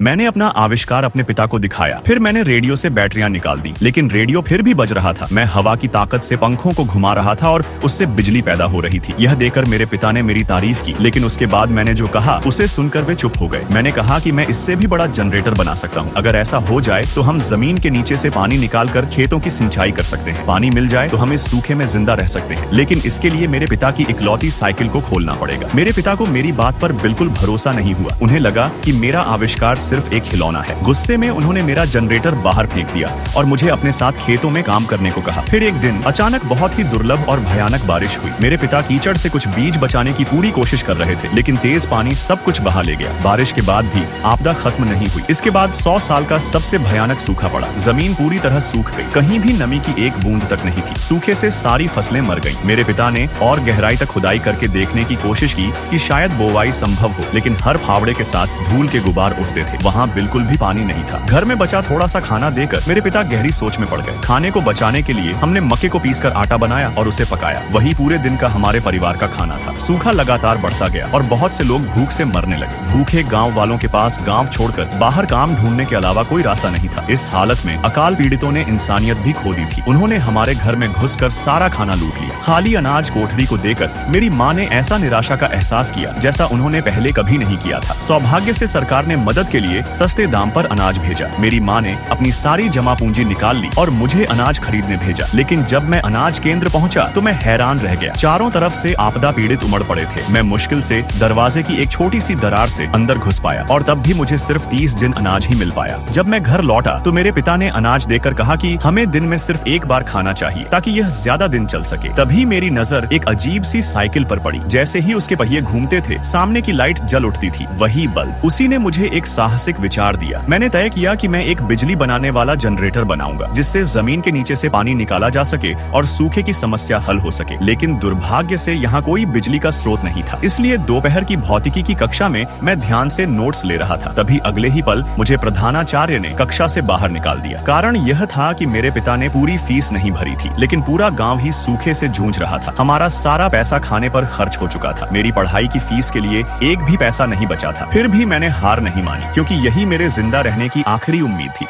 मैंने अपना आविष्कार अपने पिता को दिखाया। फिर मैंने रेडियो से बैटरियां निकाल दी, लेकिन रेडियो फिर भी बज रहा था। मैं हवा की ताकत से पंखों को घुमा रहा था और उससे बिजली पैदा हो रही थी। यह देखकर मेरे पिता ने मेरी तारीफ की, लेकिन उसके बाद मैंने जो कहा उसे सुनकर वे चुप हो गए। मैंने कहा कि मैं इससे भी बड़ा जनरेटर बना सकता हूँ। अगर ऐसा हो जाए तो हम जमीन के नीचे से पानी निकाल कर खेतों की सिंचाई कर सकते हैं। पानी मिल जाए तो हम इस सूखे में जिंदा रह सकते हैं, लेकिन इसके लिए मेरे पिता की इकलौती साइकिल को खोलना पड़ेगा। मेरे पिता को मेरी बात पर बिल्कुल भरोसा नहीं हुआ। उन्हें लगा कि मेरा आविष्कार सिर्फ एक खिलौना है। गुस्से में उन्होंने मेरा जनरेटर बाहर फेंक दिया और मुझे अपने साथ खेतों में काम करने को कहा। फिर एक दिन अचानक बहुत ही दुर्लभ और भयानक बारिश हुई। मेरे पिता कीचड़ से कुछ बीज बचाने की पूरी कोशिश कर रहे थे, लेकिन तेज पानी सब कुछ बहा ले गया। बारिश के बाद भी आपदा खत्म नहीं हुई। इसके बाद 100 साल का सबसे भयानक सूखा पड़ा। जमीन पूरी तरह सूख गई, कहीं भी नमी की एक बूंद तक नहीं थी। सूखे से सारी फसलें मर गईं। मेरे पिता ने और गहराई तक खुदाई करके देखने की कोशिश की कि शायद बोवाई संभव हो, लेकिन हर फावड़े के साथ धूल के गुबार उठते थे। वहाँ बिल्कुल भी पानी नहीं था। घर में बचा थोड़ा सा खाना देकर मेरे पिता गहरी सोच में पड़ गए। खाने को बचाने के लिए हमने मक्के को पीसकर आटा बनाया और उसे पकाया। वही पूरे दिन का हमारे परिवार का खाना था। सूखा लगातार बढ़ता गया और बहुत से लोग भूख से मरने लगे। भूखे गांव वालों के पास गांव छोड़कर बाहर काम ढूंढने के अलावा कोई रास्ता नहीं था। इस हालत में अकाल पीड़ितों ने इंसानियत भी खो दी थी। उन्होंने हमारे घर में घुसकर सारा खाना लूट लिया। खाली अनाज कोठरी को देकर मेरी माँ ने ऐसा निराशा का एहसास किया जैसा उन्होंने पहले कभी नहीं किया था। सौभाग्य से सरकार ने मदद के लिए सस्ते दाम पर अनाज भेजा। मेरी माँ ने अपनी सारी जमा पूंजी निकाल ली और मुझे अनाज खरीदने भेजा। लेकिन जब मैं अनाज केंद्र पहुंचा तो मैं हैरान रह गया। चारों तरफ से आपदा पीड़ित उमड़ पड़े थे। मैं मुश्किल से दरवाजे की एक छोटी सी दरार से अंदर घुस पाया और तब भी मुझे सिर्फ 30 दिन अनाज ही मिल पाया। जब मैं घर लौटा तो मेरे पिता ने अनाज देकर कहा कि हमें दिन में सिर्फ एक बार खाना चाहिए ताकि यह ज्यादा दिन चल सके। तभी मेरी नजर एक अजीब सी साइकिल पर पड़ी। जैसे ही उसके पहिए घूमते थे, सामने की लाइट जल उठती थी। वही बल्ब। उसी ने मुझे एक साहसिक विचार दिया। मैंने तय किया कि मैं एक बिजली बनाने वाला जनरेटर बनाऊंगा, जिससे जमीन के नीचे से पानी निकाला जा सके और सूखे की समस्या हल हो सके। लेकिन दुर्भाग्य से यहाँ कोई बिजली का स्रोत नहीं था। इसलिए दोपहर की भौतिकी की कक्षा में मैं ध्यान से नोट्स ले रहा था। तभी अगले ही पल मुझे प्रधानाचार्य ने कक्षा से बाहर निकाल दिया। कारण यह था कि मेरे पिता ने पूरी फीस नहीं भरी थी, लेकिन पूरा गाँव ही सूखे से जूझ रहा था। हमारा सारा पैसा खाने पर खर्च हो चुका था। मेरी पढ़ाई की फीस के लिए एक भी पैसा नहीं बचा था। फिर भी मैंने हार नहीं मानी, क्योंकि यही मेरे जिंदा रहने की आखिरी उम्मीद थी।